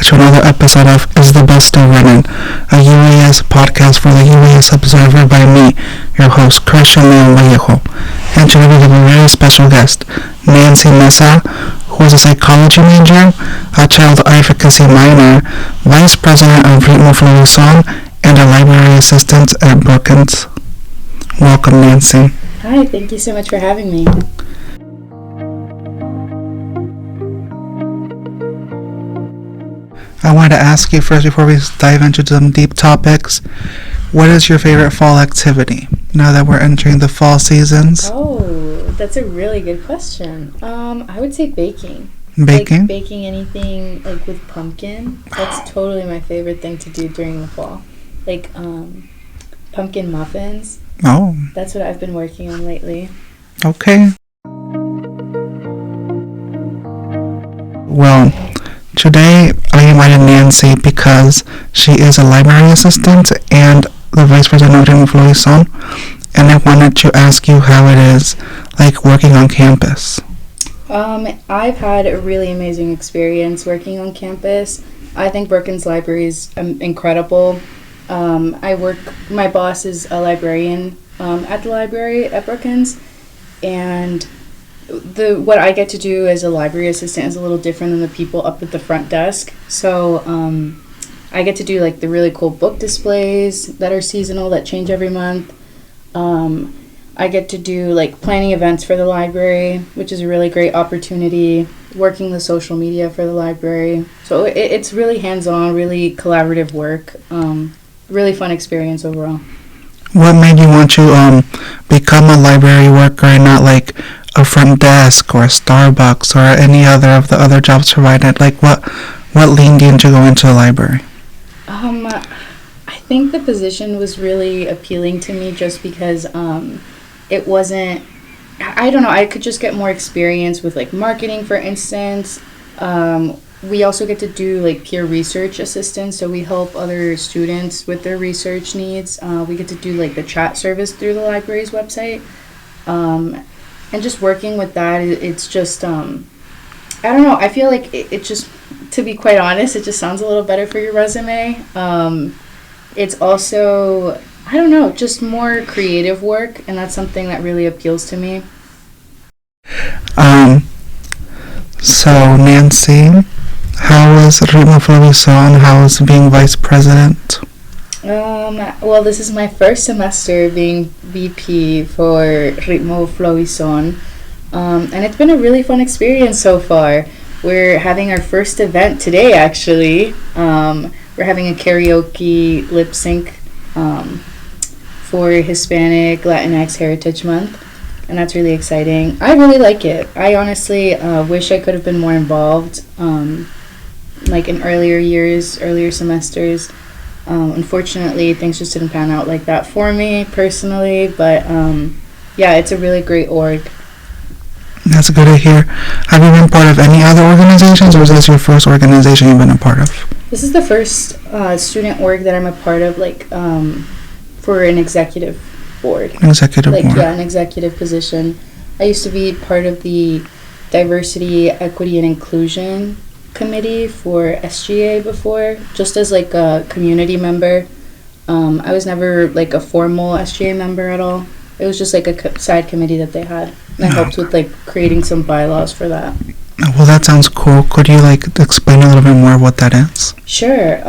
to another episode of Is the Bus Still Running, a UAS podcast for the UAS Observer by me, your host, Christian Leon Vallejo. And today we have a very special guest, Nancy Meza, who is a psychology major, a child advocacy minor, vice president of Ritmo Fluison, and a library assistant at Brookens. Welcome, Nancy. Hi, thank you so much for having me. I wanted to ask you first, before we dive into some deep topics, what is your favorite fall activity now that we're entering the fall seasons? Oh, that's a really good question. I would say baking. Baking? Like baking anything like with pumpkin. That's totally my favorite thing to do during the fall. Like pumpkin muffins. Oh. That's what I've been working on lately. Okay. Well, today I invited Nancy because she is a library assistant and the vice president of Fluison, and I wanted to ask you how it is like working on campus. I've had a really amazing experience working on campus. I think Brookens Library is incredible. My boss is a librarian at the library at Brookens, and what I get to do as a library assistant is a little different than the people up at the front desk. So I get to do like the really cool book displays that are seasonal, that change every month. I get to do like planning events for the library, which is a really great opportunity, working the social media for the library. So it's really hands-on, really collaborative work. Really fun experience overall. What made you want to become a library worker and not like a front desk or a Starbucks or any other of the other jobs provided? Like what leaned you into going to the library? I think the position was really appealing to me just because it wasn't, I don't know, I could just get more experience with like marketing, for instance. We also get to do like peer research assistance, so we help other students with their research needs. We get to do like the chat service through the library's website. And just working with that, it's just, I don't know, I feel like it just, to be quite honest, it just sounds a little better for your resume. It's also, I don't know, just more creative work, and that's something that really appeals to me. So Nancy, how was Ritmo Fluison? How was being vice president? Well, this is my first semester being VP for Ritmo Fluison, and it's been a really fun experience so far. We're having our first event today, actually. We're having a karaoke lip sync for Hispanic Latinx Heritage Month, and that's really exciting. I really like it. I honestly wish I could have been more involved, like in earlier semesters. Unfortunately, things just didn't pan out like that for me personally, but yeah, it's a really great org. That's good to hear. Have you been part of any other organizations, or is this your first organization you've been a part of? This is the first student org that I'm a part of, like for an executive board. Executive board. Yeah, an executive position. I used to be part of the Diversity, Equity, and Inclusion committee for SGA before, just as like a community member. I was never like a formal SGA member at all. It was just like a side committee that they had, and I helped with like creating some bylaws for that. Well, that sounds cool. Could you like explain a little bit more what that is? Sure.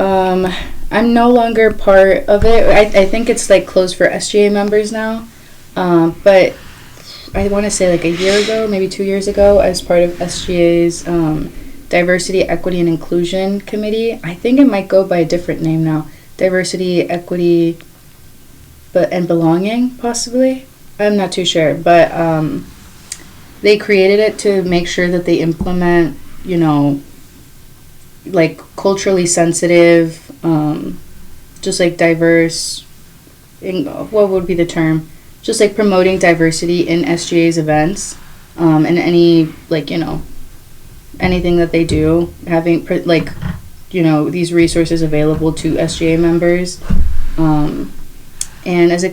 I'm no longer part of it. I think it's like closed for SGA members now, but I want to say like a year ago, maybe 2 years ago, I was part of SGA's Diversity, Equity, and Inclusion Committee. I think it might go by a different name now. Diversity, Equity, and Belonging, possibly. I'm not too sure. But they created it to make sure that they implement, like culturally sensitive, just like diverse, what would be the term? Just like promoting diversity in SGA's events, and any, like, anything that they do, having these resources available to SGA members, and as a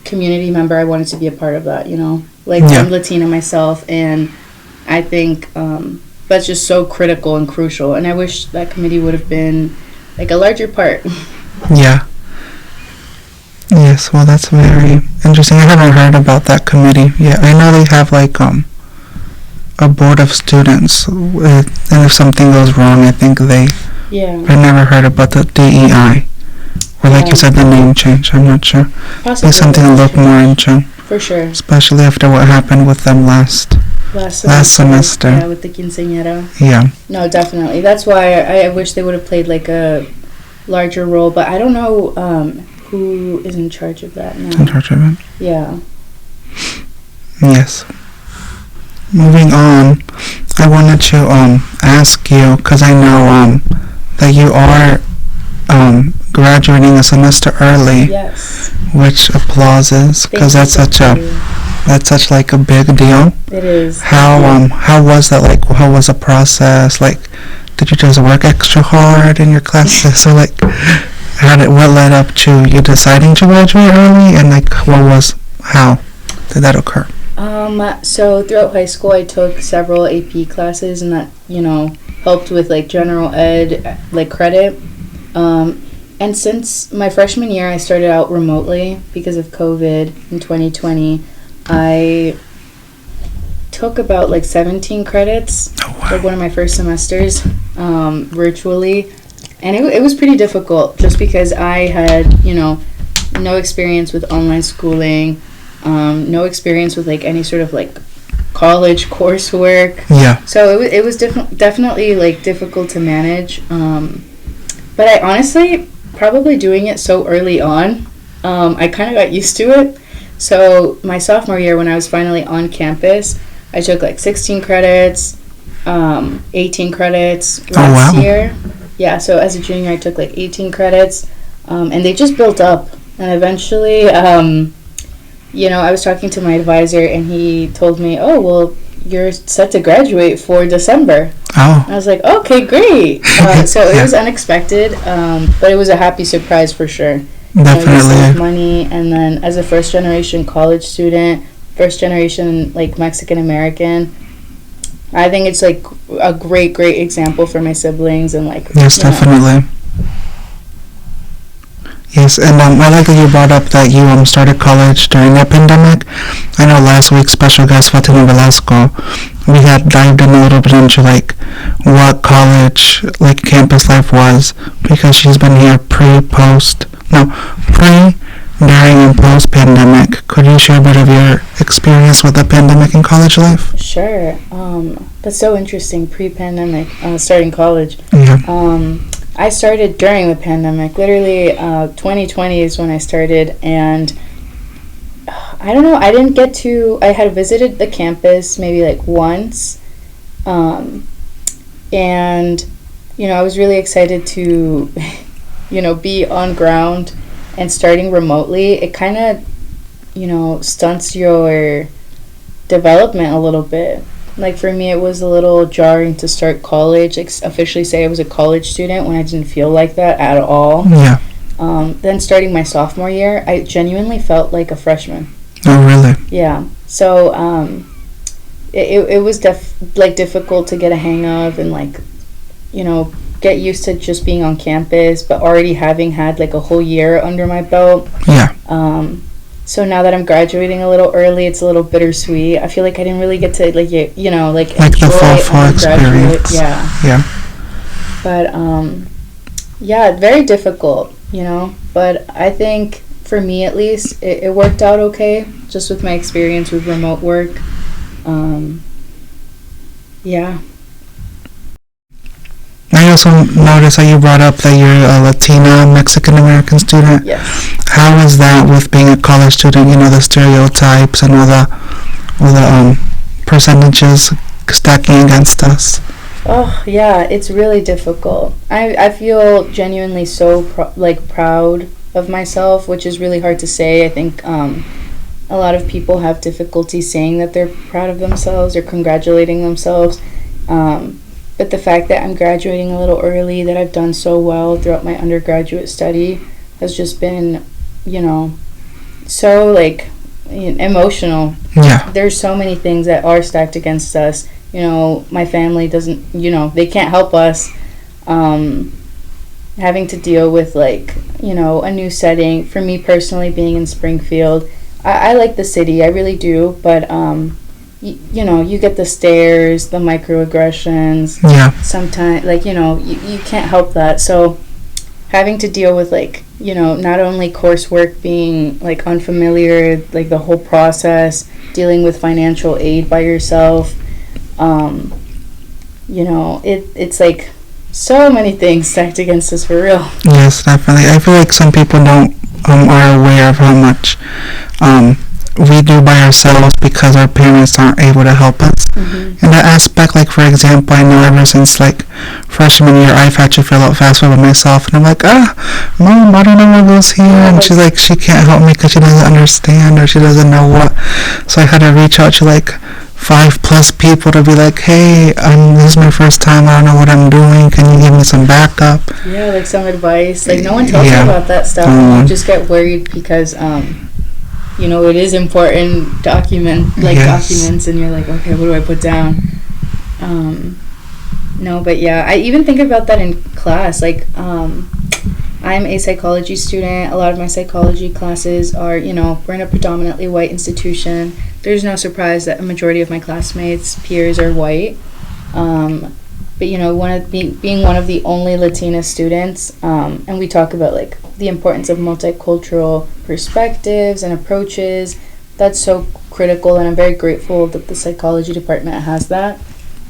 community member, I wanted to be a part of that. I'm Latina myself, and I think that's just so critical and crucial. And I wish that committee would have been like a larger part. Yeah. Yes, well, that's very interesting. I haven't heard about that committee yet. I know they have like a board of students, and if something goes wrong, I think they. Yeah. I never heard about the DEI, or like you said, the name change. I'm not sure. Possibly. It's something to look more into. For sure. Especially after what happened with them last semester. Yeah, with the quinceañera. Yeah. No, definitely. That's why I wish they would have played like a larger role, but I don't know who is in charge of that now. In charge of it? Yeah. Yes. Moving on, I wanted to ask you, because I know that you are graduating a semester early. Yes. Which applauses, because that's such like a big deal. It is. How was that, like, how was the process? Like, did you just work extra hard in your classes, or like what led up to you deciding to graduate early, and like how did that occur? So throughout high school I took several AP classes, and that, helped with like general ed, like credit. And since my freshman year I started out remotely because of COVID in 2020. I took about like 17 credits, like one of my first semesters, virtually. And it was pretty difficult just because I had, no experience with online schooling, no experience with like any sort of like college coursework. Yeah. So it was definitely like difficult to manage. But I honestly, probably doing it so early on, I kind of got used to it. So my sophomore year, when I was finally on campus, I took like 16 credits, 18 credits last year. Yeah, so as a junior, I took like 18 credits, and they just built up. And eventually, I was talking to my advisor, and he told me, oh, well, you're set to graduate for December. Oh. I was like, okay, great. So it was unexpected, but it was a happy surprise for sure. Definitely. You save money, and then as a first-generation college student, first-generation, like, Mexican-American, I think it's, like, a great example for my siblings and, like... Yes, definitely. Yes, and I like that you brought up that you started college during the pandemic. I know last week, special guest Fatima Velasco, we had dived in a little bit into like what college, like campus life was, because she's been here pre, during, and post pandemic. Could you share a bit of your experience with the pandemic in college life? Sure. That's so interesting. Pre-pandemic, starting college. Yeah. I started during the pandemic. Literally, 2020 is when I started, and I don't know, I had visited the campus maybe like once, and, I was really excited to, be on ground, and starting remotely, it kind of, stunts your development a little bit. Like, for me, it was a little jarring to start college, officially say I was a college student when I didn't feel like that at all. Yeah. Then starting my sophomore year, I genuinely felt like a freshman. Oh, really? Yeah. So, it was difficult to get a hang of and, like, get used to just being on campus, but already having had, like, a whole year under my belt. Yeah. So now that I'm graduating a little early, it's a little bittersweet. I feel like I didn't really get to, like enjoy the full experience. Yeah. Yeah. But, very difficult, But I think, for me at least, it worked out okay, just with my experience with remote work. Yeah. I also noticed that you brought up that you're a Latina Mexican-American student. Yes. How is that with being a college student, the stereotypes and all the percentages stacking against us? Oh, yeah, it's really difficult. I feel genuinely so proud of myself, which is really hard to say. I think a lot of people have difficulty saying that they're proud of themselves or congratulating themselves. But the fact that I'm graduating a little early, that I've done so well throughout my undergraduate study, has just been, so, emotional. Yeah. There's so many things that are stacked against us. my family doesn't, they can't help us. Having to deal with, like, a new setting. For me personally, being in Springfield, I like the city, I really do, but you get the stares, the microaggressions. Yeah. Sometimes, like, you can't help that. So having to deal with, like, not only coursework being, like, unfamiliar, like, the whole process, dealing with financial aid by yourself, it's like so many things stacked against us, for real. Yes, definitely. I feel like some people don't are aware of how much we do by ourselves because our parents aren't able to help us. Mm-hmm. In that aspect, like, for example, I know ever since, like, freshman year, I've had to fill out FAFSA by myself, and I'm like, Mom, I don't know what goes here, and she's like, she can't help me because she doesn't understand, or she doesn't know what, so I had to reach out to, like, 5+ people to be like, hey, this is my first time, I don't know what I'm doing, can you give me some backup? Yeah, like some advice. Like, no one tells you about that stuff, and you just get worried because, it is important documents, and you're like, okay, what do I put down? No, but yeah, I even think about that in class. Like, I'm a psychology student. A lot of my psychology classes are, we're in a predominantly white institution. There's no surprise that a majority of my classmates, peers, are white. But, being one of the only Latina students, and we talk about, like, the importance of multicultural perspectives and approaches. That's so critical, and I'm very grateful that the psychology department has that.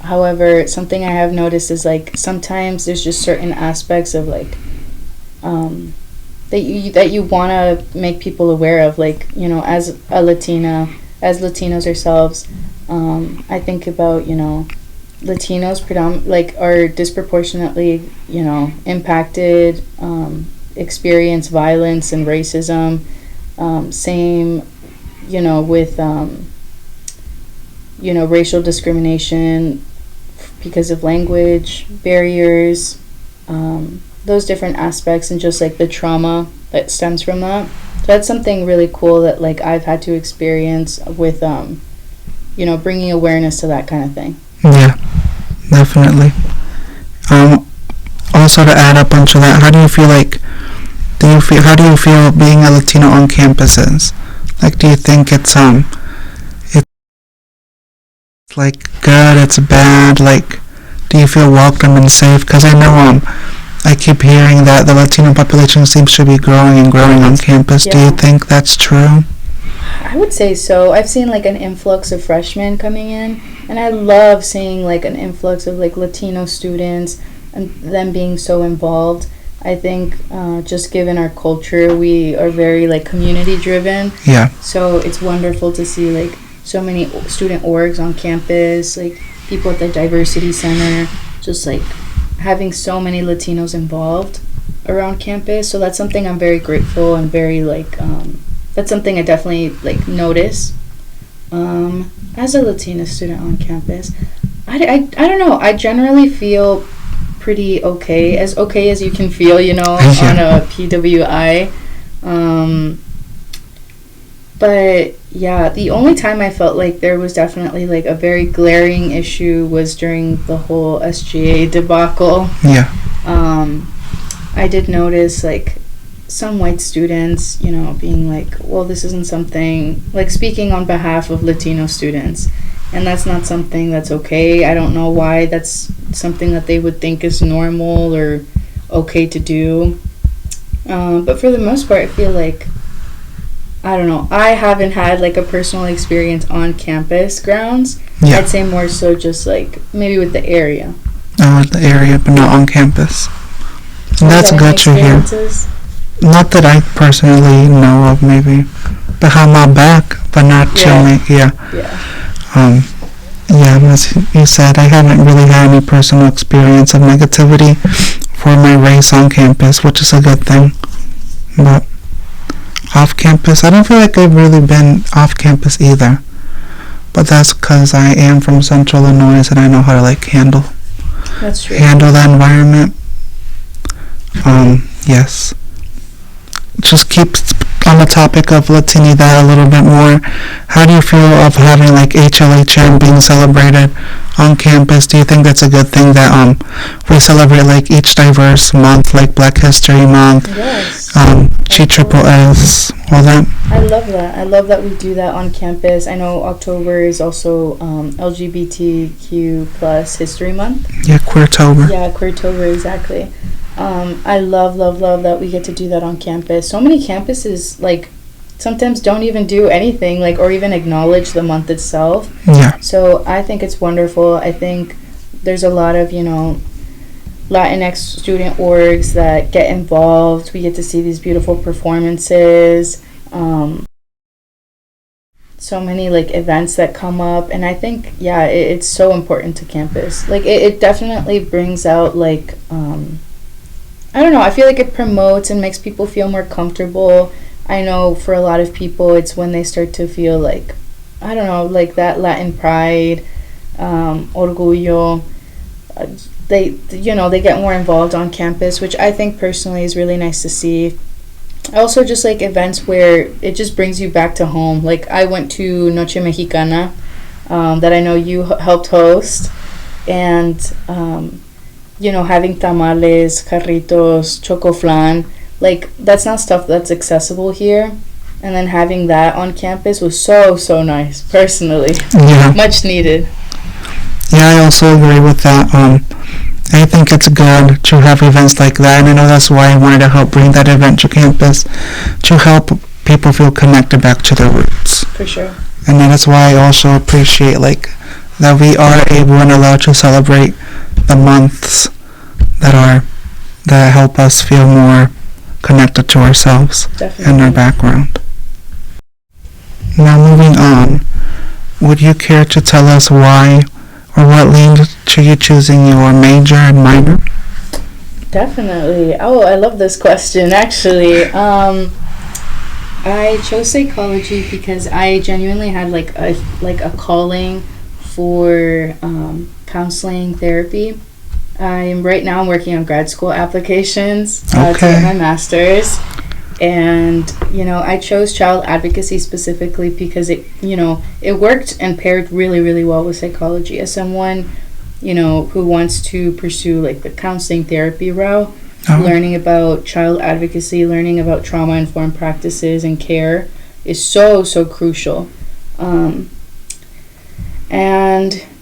However, something I have noticed is, like, sometimes there's just certain aspects of, like, that you want to make people aware of, like, as a Latina, as Latinos ourselves. I think about, Latinos are disproportionately, impacted, experience violence and racism. Same, with, racial discrimination because of language barriers, those different aspects, and just, like, the trauma that stems from that. So that's something really cool that, like, I've had to experience with, bringing awareness to that kind of thing. Yeah, definitely. Also, to add up onto that, how do you feel being a Latino on campuses? Like, do you think it's like good, it's bad, like, do you feel welcome and safe? Because I know I keep hearing that the Latino population seems to be growing and growing on campus. Yeah. Do you think that's true? I would say so. I've seen, like, an influx of freshmen coming in, and I love seeing, like, an influx of, like, Latino students and them being so involved. I think just given our culture, we are very, like, community driven. Yeah. So it's wonderful to see, like, so many student orgs on campus, like, people at the diversity center, just, like, having so many Latinos involved around campus. So that's something I'm very grateful and very, like, that's something I definitely, like, notice as a Latina student on campus. I don't know. I generally feel pretty okay as you can feel, on a PWI. But yeah, the only time I felt like there was definitely, like, a very glaring issue was during the whole SGA debacle. Yeah. I did notice, like, some white students, being like, well, this isn't something, like, speaking on behalf of Latino students, and that's not something that's okay. I don't know why that's something that they would think is normal or okay to do. But for the most part, I feel like, I don't know, I haven't had, like, a personal experience on campus grounds. Yeah. I'd say more so just, like, maybe with the area. Oh, with the area, but not on campus. And that's good to hear. Not that I personally know of, maybe. Behind my back, but not chilling. Yeah. As you said, I haven't really had any personal experience of negativity for my race on campus, which is a good thing. But off campus, I don't feel like I've really been off campus either. But that's because I am from Central Illinois and I know how to, like, handle the environment. Yes. Just keep on the topic of Latinidad a little bit more, how do you feel of having like HLHM being celebrated on campus? Do you think that's a good thing that we celebrate like each diverse month, like Black History Month, Yes. GSSS, all that? I love that. I love that we do that on campus. I know October is also LGBTQ plus History Month. Yeah, Queertober. Yeah, Queertober, exactly. I love that we get to do that on campus. So many campuses, like, sometimes don't even do anything, like, or even acknowledge the month itself. Yeah. So I think it's wonderful. I think there's a lot of, Latinx student orgs that get involved. We get to see these beautiful performances. So many like events that come up, and I think it's so important to campus. Like it definitely brings out like I don't know, I feel like it promotes and makes people feel more comfortable. I know for a lot of people it's when they start to feel like, I don't know, like that Latin pride, orgullo. They get more involved on campus, which I think personally is really nice to see. I also just like events where it just brings you back to home. Like I went to Noche Mexicana that I know you helped host, and having tamales, carritos, choco flan, like that's not stuff that's accessible here. And then having that on campus was so nice, personally. Yeah. Much needed. Yeah, I also agree with that. I think it's good to have events like that, and I know that's why I wanted to help bring that event to campus, to help people feel connected back to their roots. For sure. And that's why I also appreciate like that we are able and allowed to celebrate the months that help us feel more connected to ourselves. Definitely. And our background. Now moving on, would you care to tell us why or what led to you choosing your major and minor? Definitely. Oh, I love this question, actually. I chose psychology because I genuinely had like a calling for counseling therapy. Right now I'm working on grad school applications to get my master's. And, I chose child advocacy specifically because it worked and paired really, really well with psychology. As someone, who wants to pursue like the counseling therapy route, learning about child advocacy, learning about trauma-informed practices and care is so crucial.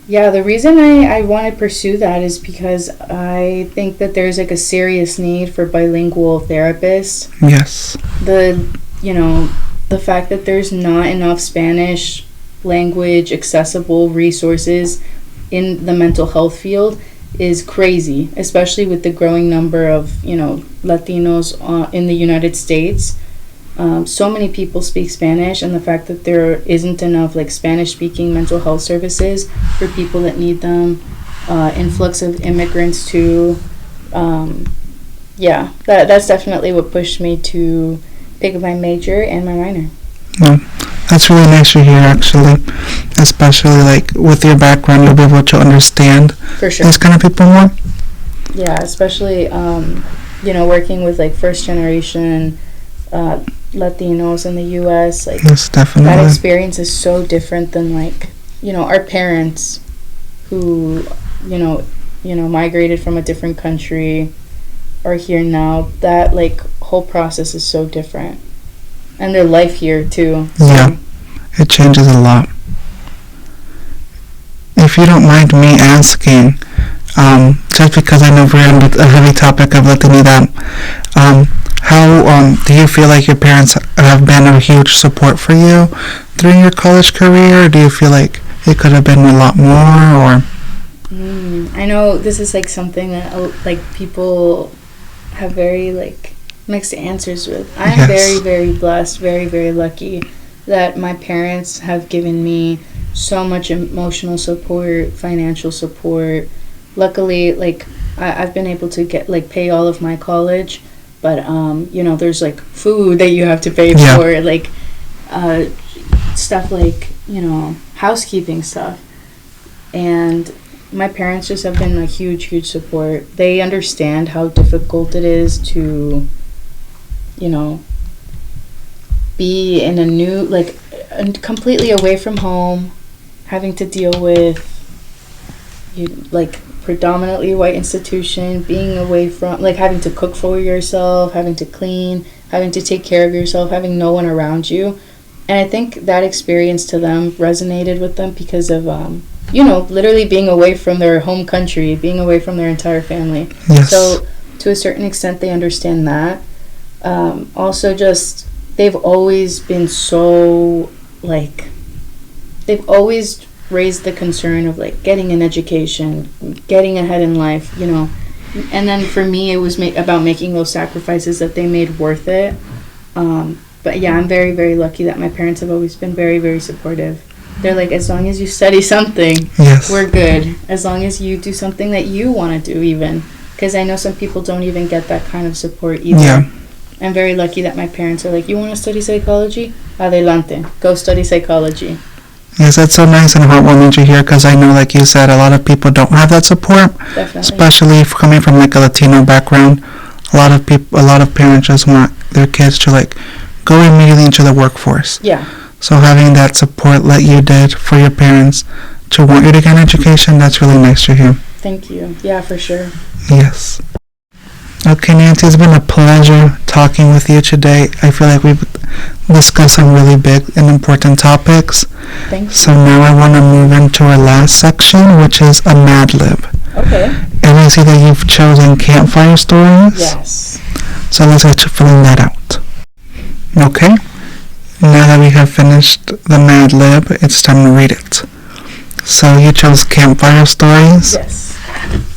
The reason I want to pursue that is because I think that there's like a serious need for bilingual therapists. Yes. The fact that there's not enough Spanish language accessible resources in the mental health field is crazy, especially with the growing number of, Latinos in the United States. So many people speak Spanish, and the fact that there isn't enough like Spanish-speaking mental health services for people that need them, influx of immigrants too. That's definitely what pushed me to pick my major and my minor. Well, that's really nice to hear, actually. Especially like with your background, you'll be able to understand For sure. these kind of people more. Yeah, especially working with like first generation Latinos in the U.S. Like yes, definitely. That experience is so different than like our parents who migrated from a different country are here now. That like whole process is so different, and their life here too. So. Yeah, it changes a lot. If you don't mind me asking, just because I know we're on a heavy topic of Latinidad, how do you feel like your parents have been a huge support for you during your college career? Or do you feel like it could have been a lot more? Or I know this is like something that like people have very like mixed answers with. I'm very, very blessed, very, very lucky that my parents have given me so much emotional support, financial support. Luckily, like I've been able to get like pay all of my college, but there's like food that you have to pay for, like stuff like housekeeping stuff, and my parents just have been a huge support. They understand how difficult it is to be in a new, like, completely away from home, having to deal with, like, predominantly white institution, being away from, like, having to cook for yourself, having to clean, having to take care of yourself, having no one around you. And I think that experience to them resonated with them because of, literally being away from their home country, being away from their entire family. Yes. So to a certain extent, they understand that. Also, just, they've always been so, like, they've always raised the concern of, like, getting an education, getting ahead in life, And then for me, it was about making those sacrifices that they made worth it. But yeah, I'm very, very lucky that my parents have always been very, very supportive. They're like, as long as you study something, yes, we're good. As long as you do something that you want to do, even. Because I know some people don't even get that kind of support either. Yeah. I'm very lucky that my parents are like, you want to study psychology? Adelante. Go study psychology. Yes, it's so nice and heartwarming to hear, because I know, like you said, a lot of people don't have that support. Definitely. Especially if coming from, like, a Latino background. A lot of parents just want their kids to, like, go immediately into the workforce. Yeah. So having that support like you did for your parents to want you to get an education, that's really nice to hear. Thank you. Yeah, for sure. Yes. Okay, Nancy, it's been a pleasure talking with you today. I feel like we've discussed some really big and important topics. Thank you. So now I want to move into our last section, which is a Mad Lib. Okay. And I see that you've chosen campfire stories. Yes. So let's get to filling that out. Okay. Now that we have finished the Mad Lib, it's time to read it. So you chose campfire stories? Yes.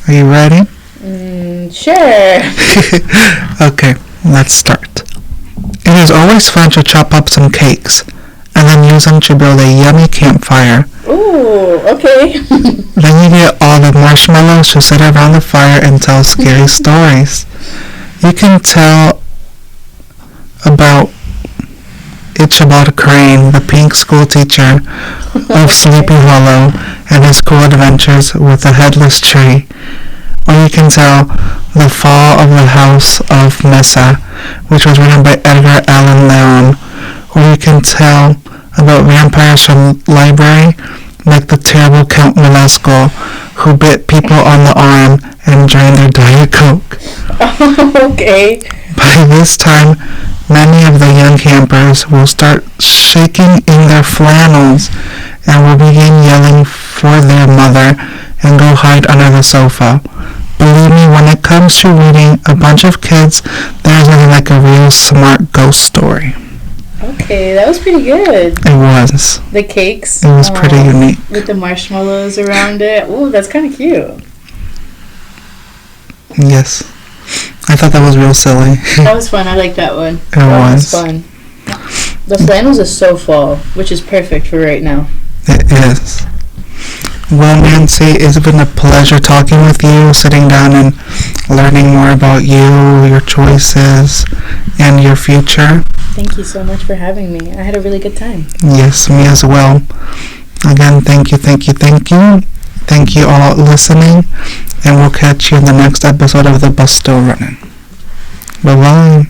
Are you ready? Sure. Okay, let's start. It is always fun to chop up some cakes and then use them to build a yummy campfire. Ooh, okay. Then you get all the marshmallows to sit around the fire and tell scary stories. You can tell about Ichabod Crane, the pink school teacher of Sleepy Hollow, and his cool adventures with the headless tree. Or you can tell The Fall of the House of Meza, which was written by Edgar Allan Poe. Or you can tell about vampires from library, like the terrible Count Velasco, who bit people on the arm and drained their Diet Coke. Okay. By this time, many of the young campers will start shaking in their flannels and will begin yelling for their mother and go hide under the sofa. Believe me, when it comes to reading a bunch of kids, there's nothing like a real smart ghost story. Okay, that was pretty good. It was. The cakes. It was pretty unique. With the marshmallows around it. Ooh, that's kind of cute. Yes. I thought that was real silly. That was fun. I like that one. That was fun. The flannels is so fall, which is perfect for right now. It is. Well, Nancy, it's been a pleasure talking with you, sitting down and learning more about you, your choices, and your future. Thank you so much for having me. I had a really good time. Yes, me as well. Again, thank you. Thank you all listening, and we'll catch you in the next episode of The Bus Still Running. Bye-bye.